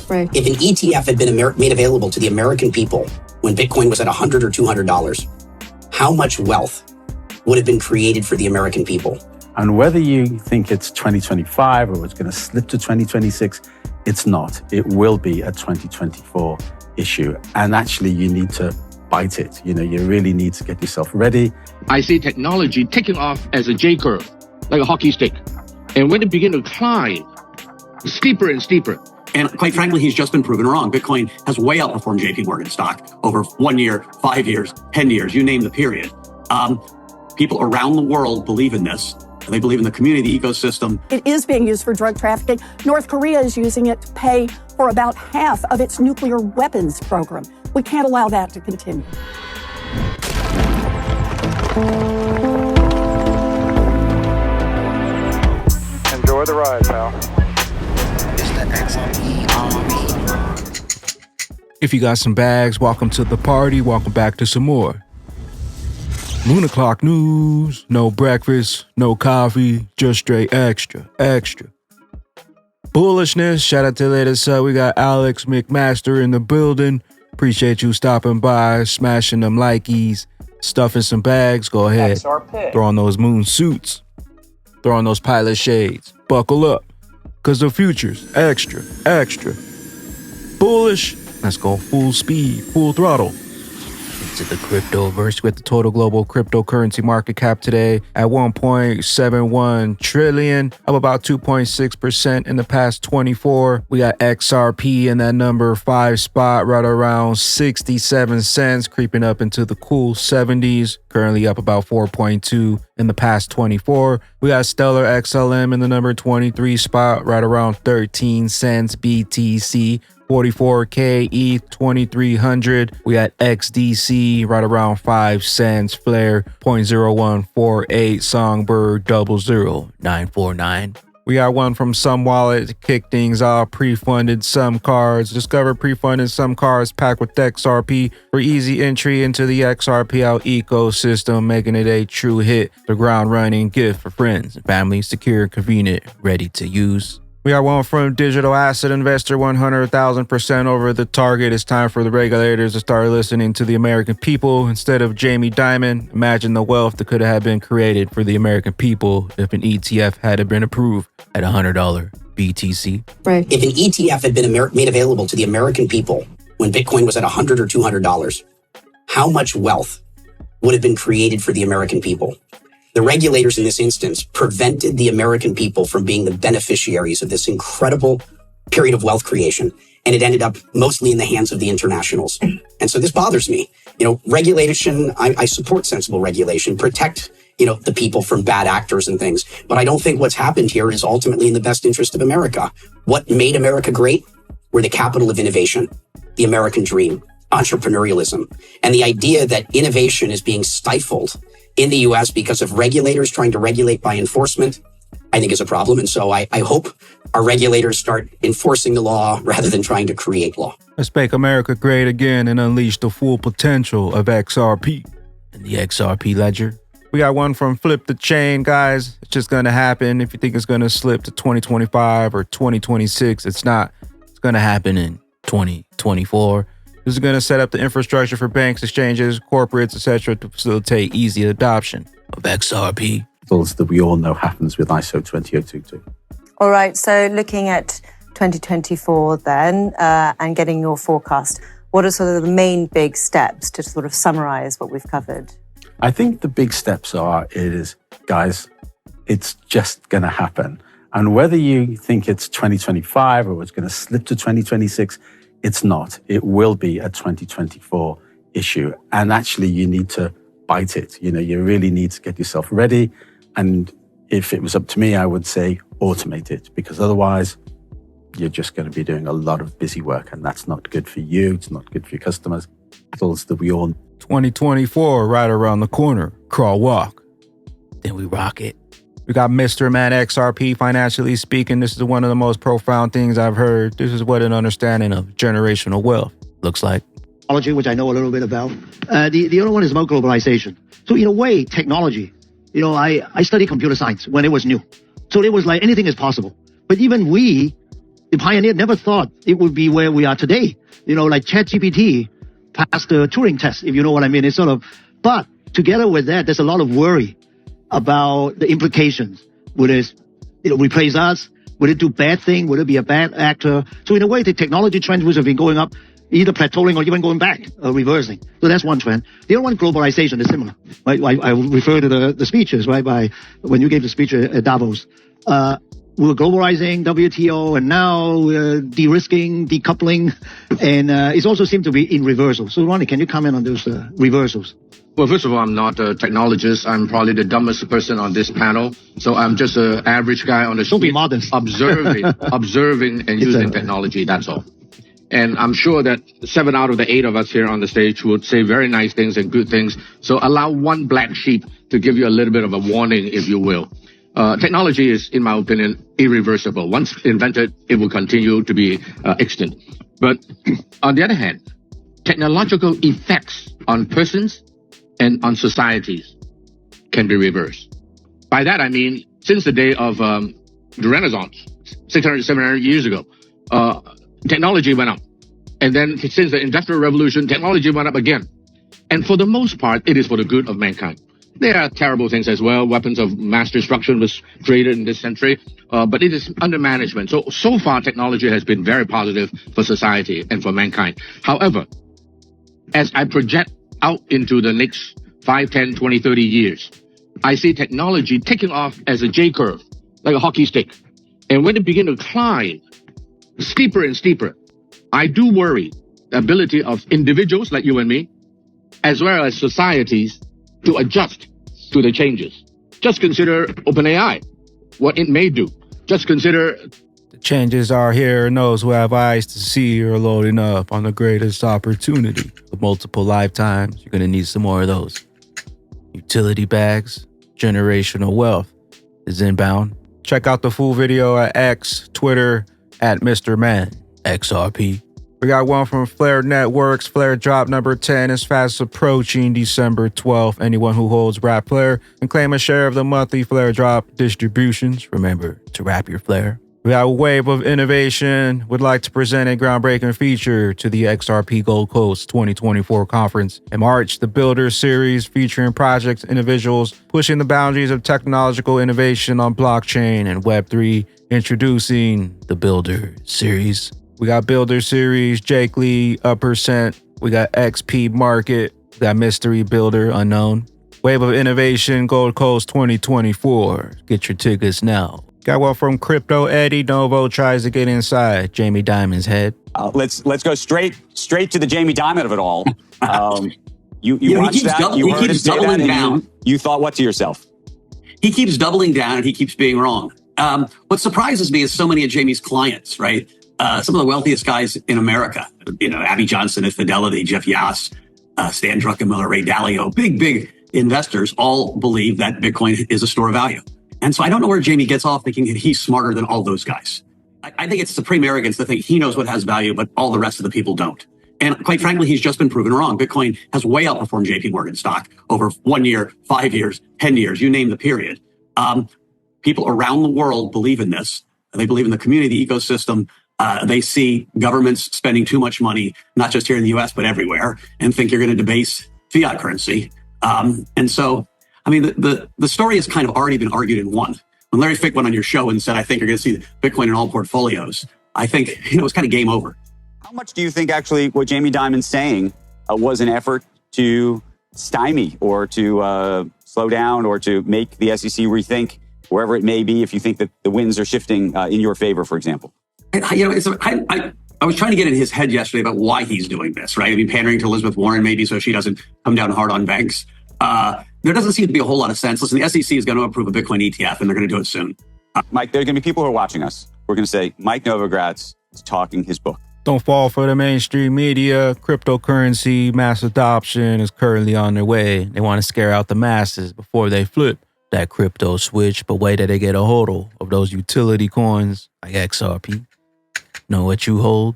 Right. If an ETF had been made available to the American people when Bitcoin was at $100 or $200, how much wealth would have been created for the American people? And whether you think it's 2025 or it's going to slip to 2026, it's not. It will be a 2024 issue. And actually, you need to bite it. You really need to get yourself ready. I see technology taking off as a J curve, like a hockey stick. And when it begins to climb, steeper and steeper. And quite frankly, he's just been proven wrong. Bitcoin has way outperformed JP Morgan stock over 1 year, 5 years, 10 years, you name the period. People around the world believe in this. They believe in the community ecosystem. It is being used for drug trafficking. North Korea is using it to pay for about half of its nuclear weapons program. We can't allow that to continue. Enjoy the ride, pal. It's the XRP Army. If you got some bags, welcome to the party. Welcome back to some more Moon o'clock news. No breakfast, no coffee, just straight extra. Bullishness. Shout out to the latest. We got Alex McMaster in the building. Appreciate you stopping by, smashing them likeys, stuffing some bags. Go ahead. XRP. Throw on those moon suits. Throw on those pilot shades. Buckle up. Cause the future's extra. Bullish. Let's go full speed, full throttle. To the cryptoverse with the total global cryptocurrency market cap today at 1.71 trillion, up about 2.6% in the past 24. We got XRP in that number 5 spot, right around 67 cents, creeping up into the cool 70s, currently up about 4.2 in the past 24. We got Stellar XLM in the number 23 spot, right around 13 cents BTC. 44K ETH 2300. We got XDC right around 5 cents. Flare 0.0148. Songbird 00949. We got one from Some Wallet to kick things off. Pre-funded some cards. Discover pre-funded some cards packed with XRP for easy entry into the XRPL ecosystem, making it a true hit. The ground running gift for friends and family. Secure, convenient, ready to use. We got one from Digital Asset Investor, 100,000% over the target. It's time for the regulators to start listening to the American people instead of Jamie Dimon. Imagine the wealth that could have been created for the American people if an ETF had been approved at $100 BTC. Right. If an ETF had been made available to the American people when Bitcoin was at $100 or $200, how much wealth would have been created for the American people? The regulators in this instance prevented the American people from being the beneficiaries of this incredible period of wealth creation. And it ended up mostly in the hands of the internationals. And so this bothers me. Regulation, I support sensible regulation, protect, the people from bad actors and things. But I don't think what's happened here is ultimately in the best interest of America. What made America great were the capital of innovation, the American dream, entrepreneurialism, and the idea that innovation is being stifled in the US because of regulators trying to regulate by enforcement, I think is a problem. And so I hope our regulators start enforcing the law rather than trying to create law. Let's make America great again and unleash the full potential of XRP and the XRP ledger. We got one from Flip the Chain, guys. It's just going to happen. If you think it's going to slip to 2025 or 2026, it's not. It's going to happen in 2024. This is going to set up the infrastructure for banks, exchanges, corporates, etc. to facilitate easy adoption of XRP. That we all know happens with ISO 20022. All right, so looking at 2024 then, and getting your forecast, what are sort of the main big steps to sort of summarize what we've covered? I think the big steps guys, it's just going to happen. And whether you think it's 2025 or it's going to slip to 2026, it's not. It will be a 2024 issue. And actually, you need to bite it. You really need to get yourself ready. And if it was up to me, I would say automate it, because otherwise you're just going to be doing a lot of busy work. And that's not good for you. It's not good for your customers. Tools that we all 2024 right around the corner. Crawl, walk. Then we rock it. We got Mr. Man XRP. Financially speaking, this is one of the most profound things I've heard. This is what an understanding of generational wealth looks like. Technology, which I know a little bit about. The other one is about globalization. So in a way, technology, I studied computer science when it was new. So it was like anything is possible. But even we the pioneer never thought it would be where we are today. You know, like ChatGPT passed the Turing test, if you know what I mean. It's sort of, but together with that, there's a lot of worry about the implications. Would it, replace us? Would it do bad thing? Would it be a bad actor? So in a way, the technology trends which have been going up, either plateauing or even going back, reversing. So that's one trend. The other one, globalization, is similar. Right? I refer to the speeches, right? When you gave the speech at Davos. We were globalizing WTO, and now we're de-risking, decoupling, and it also seemed to be in reversal. So Ronnie, can you comment on those reversals? Well, first of all, I'm not a technologist. I'm probably the dumbest person on this panel. So I'm just an average guy on the street. Don't be modest. observing and using technology, that's all. And I'm sure that 7 out of the 8 of us here on the stage would say very nice things and good things. So allow one black sheep to give you a little bit of a warning, if you will. Technology is, in my opinion, irreversible. Once invented, it will continue to be extant. But on the other hand, technological effects on persons and on societies can be reversed. By that, I mean, since the day of the Renaissance, 600, 700 years ago, technology went up. And then since the Industrial Revolution, technology went up again. And for the most part, it is for the good of mankind. There are terrible things as well. Weapons of mass destruction was created in this century, but it is under management. So far, technology has been very positive for society and for mankind. However, as I project out into the next 5, 10, 20, 30 years, I see technology taking off as a J curve, like a hockey stick. And when it begins to climb steeper and steeper, I do worry the ability of individuals like you and me, as well as societies, to adjust to the changes. Just consider OpenAI, what it may do. Just consider the changes are here, and those who have eyes to see are loading up on the greatest opportunity. With multiple lifetimes, you're going to need some more of those. Utility bags, generational wealth is inbound. Check out the full video at X, Twitter, at Mr. Man, XRP. We got one from Flare Networks. Flare drop number 10 is fast approaching December 12th. Anyone who holds Wrap Flare can claim a share of the monthly Flare drop distributions. Remember to wrap your Flare. We got a wave of innovation. Would like to present a groundbreaking feature to the XRP Gold Coast 2024 conference. In March, the Builder series featuring projects and individuals pushing the boundaries of technological innovation on blockchain and Web3, introducing the Builder series. We got Builder Series, Jake Lee, %. We got XP Market. We got Mystery Builder, Unknown. Wave of Innovation, Gold Coast 2024. Get your tickets now. Got one from Crypto Eddie. Novo tries to get inside Jamie Dimon's head. Let's go straight to the Jamie Dimon of it all. You watched that. You heard him say that, and you thought what to yourself? He keeps doubling down and he keeps being wrong. What surprises me is so many of Jamie's clients, right? Some of the wealthiest guys in America, Abby Johnson at Fidelity, Jeff Yass, Stan Druckenmiller, Ray Dalio, big investors all believe that Bitcoin is a store of value. And so I don't know where Jamie gets off thinking that he's smarter than all those guys. I think it's supreme arrogance to think he knows what has value, but all the rest of the people don't. And quite frankly, he's just been proven wrong. Bitcoin has way outperformed JP Morgan stock over 1 year, 5 years, 10 years, you name the period. People around the world believe in this. They believe in the community ecosystem. They see governments spending too much money, not just here in the US, but everywhere, and think you're going to debase fiat currency. And so, I mean, the story has kind of already been argued and won. When Larry Fick went on your show and said, I think you're going to see Bitcoin in all portfolios, I think, it was kind of game over. How much do you think actually what Jamie Dimon's saying was an effort to stymie or to slow down or to make the SEC rethink wherever it may be if you think that the winds are shifting in your favor, for example? I was trying to get in his head yesterday about why he's doing this, right? I mean, pandering to Elizabeth Warren maybe so she doesn't come down hard on banks. There doesn't seem to be a whole lot of sense. Listen, the SEC is going to approve a Bitcoin ETF, and they're going to do it soon. Mike, there are going to be people who are watching us. We're going to say, Mike Novogratz is talking his book. Don't fall for the mainstream media. Cryptocurrency mass adoption is currently on their way. They want to scare out the masses before they flip that crypto switch, but wait till they get a HODL of those utility coins like XRP. Know what you hold?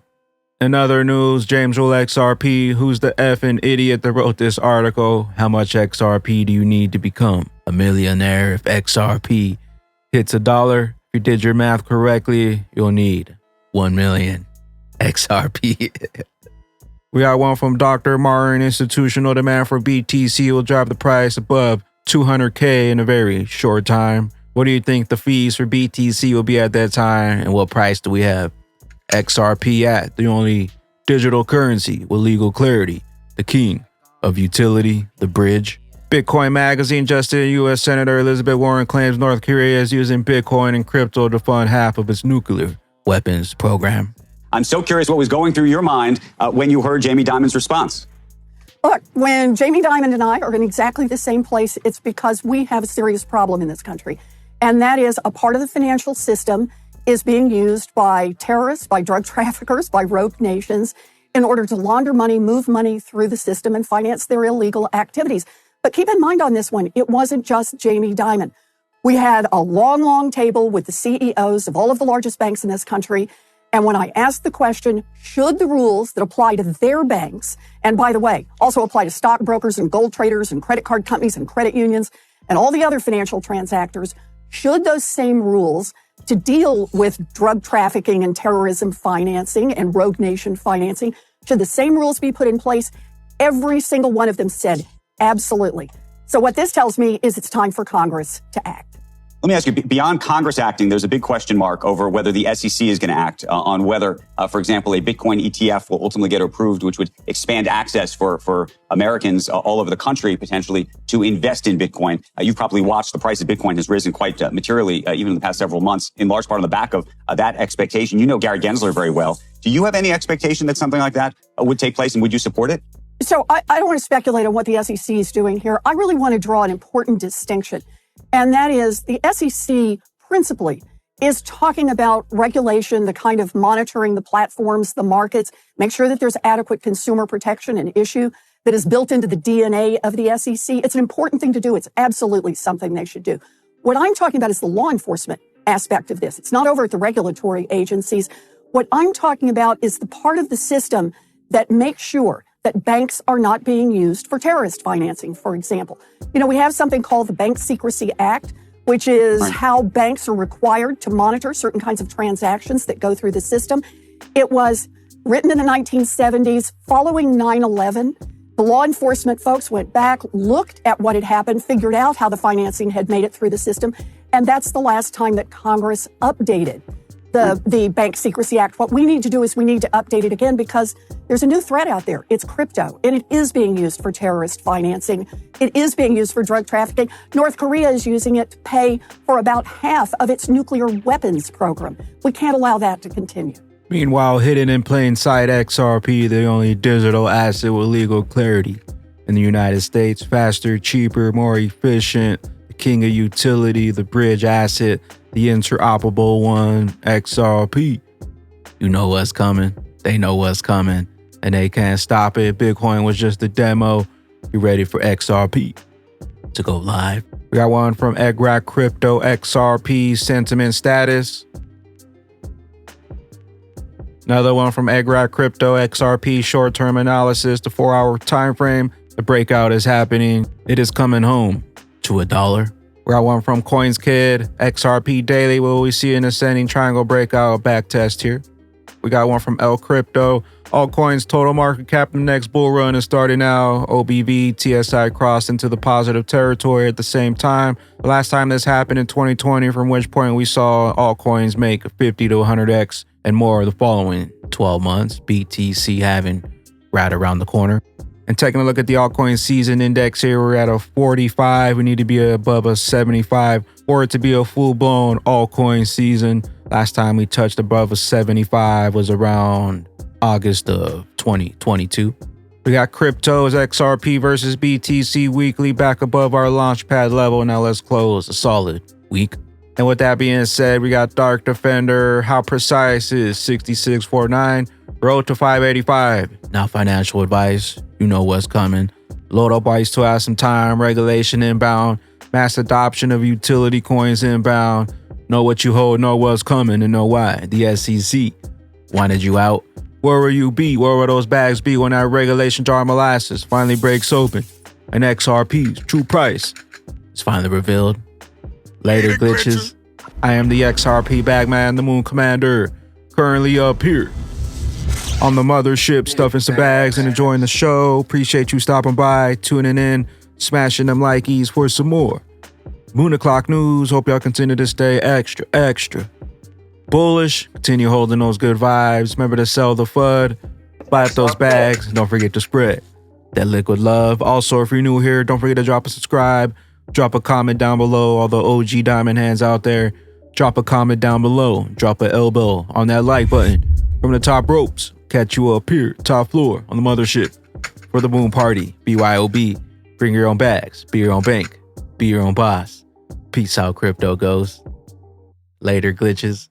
In other news, James Will XRP, who's the effing idiot that wrote this article? How much XRP do you need to become a millionaire? If XRP hits $1, if you did your math correctly, you'll need 1 million XRP. We got one from Dr. Martin. Institutional demand for BTC will drive the price above 200K in a very short time. What do you think the fees for BTC will be at that time? And what price do we have XRP at? The only digital currency with legal clarity. The king of utility, the bridge. Bitcoin Magazine just in, U.S. Senator Elizabeth Warren claims North Korea is using Bitcoin and crypto to fund half of its nuclear weapons program. I'm so curious what was going through your mind when you heard Jamie Dimon's response. Look, when Jamie Dimon and I are in exactly the same place, it's because we have a serious problem in this country. And that is a part of the financial system is being used by terrorists, by drug traffickers, by rogue nations in order to launder money, move money through the system and finance their illegal activities. But keep in mind on this one, it wasn't just Jamie Dimon. We had a long, long table with the CEOs of all of the largest banks in this country. And when I asked the question, should the rules that apply to their banks, and by the way, also apply to stockbrokers and gold traders and credit card companies and credit unions and all the other financial transactors, should those same rules to deal with drug trafficking and terrorism financing and rogue nation financing, should the same rules be put in place? Every single one of them said, absolutely. So what this tells me is it's time for Congress to act. Let me ask you, beyond Congress acting, there's a big question mark over whether the SEC is going to act on whether, for example, a Bitcoin ETF will ultimately get approved, which would expand access for Americans all over the country, potentially, to invest in Bitcoin. You've probably watched the price of Bitcoin has risen quite materially, even in the past several months, in large part on the back of that expectation. You know Gary Gensler very well. Do you have any expectation that something like that would take place, and would you support it? So I don't want to speculate on what the SEC is doing here. I really want to draw an important distinction. And that is the SEC principally is talking about regulation, the kind of monitoring the platforms, the markets, make sure that there's adequate consumer protection, an issue that is built into the DNA of the SEC. It's an important thing to do. It's absolutely something they should do. What I'm talking about is the law enforcement aspect of this. It's not over at the regulatory agencies. What I'm talking about is the part of the system that makes sure that banks are not being used for terrorist financing, for example. You know, we have something called the Bank Secrecy Act, which is how banks are required to monitor certain kinds of transactions that go through the system. It was written in the 1970s following 9/11. The law enforcement folks went back, looked at what had happened, figured out how the financing had made it through the system. And that's the last time that Congress updated the Bank Secrecy Act. What we need to do is we need to update it again because there's a new threat out there. It's crypto, and it is being used for terrorist financing. It is being used for drug trafficking. North Korea is using it to pay for about half of its nuclear weapons program. We can't allow that to continue. Meanwhile, hidden in plain sight, XRP, the only digital asset with legal clarity in the United States. Faster, cheaper, more efficient, the king of utility, the bridge asset, the interoperable one, XRP. You know what's coming. They know what's coming, and they can't stop it. Bitcoin was just a demo. You ready for XRP to go live? We got one from XRP Crypto, XRP sentiment status. Another one from XRP Crypto, XRP short-term analysis, the 4-hour time frame. The breakout is happening. It is coming home to $1. We got one from Coins Kid, XRP Daily, where we see an ascending triangle breakout back test here. We got one from L Crypto. Altcoins total market cap in the next bull run is starting now. OBV, TSI crossed into the positive territory at the same time. The last time this happened in 2020, from which point we saw altcoins make 50 to 100x and more the following 12 months. BTC having right around the corner. And taking a look at the altcoin season index here, we're at a 45. We need to be above a 75 for it to be a full-blown altcoin season. Last time we touched above a 75 was around August of 2022. We got cryptos, XRP versus BTC weekly back above our launchpad level. Now let's close a solid week. And with that being said, we got Dark Defender. How precise is 6649? Road to 585. Now financial advice. You know what's coming. Load up while you still have some time. Regulation inbound. Mass adoption of utility coins inbound. Know what you hold, know what's coming, and know why. The SEC wanted you out. Where will you be? Where will those bags be when that regulation jar molasses finally breaks open and XRP's true price is finally revealed? Later, glitches. I am the XRP Bagman, the Moon Commander. currently up here on the mothership, stuffing some bags and enjoying the show. Appreciate you stopping by, tuning in, smashing them likeys for some more Moon O'Clock News. Hope y'all continue to stay extra bullish. Continue holding those good vibes. Remember to sell the FUD, buy up those bags, and don't forget to spread that liquid love. Also, if you're new here, don't forget to drop a subscribe, drop a comment down below. All the OG diamond hands out there, drop a comment down below, drop an elbow on that like button from the top ropes. Catch you up here, top floor on the mothership for the boom party. BYOB. Bring your own bags, be your own bank, be your own boss. Peace out, crypto goes. Later, glitches.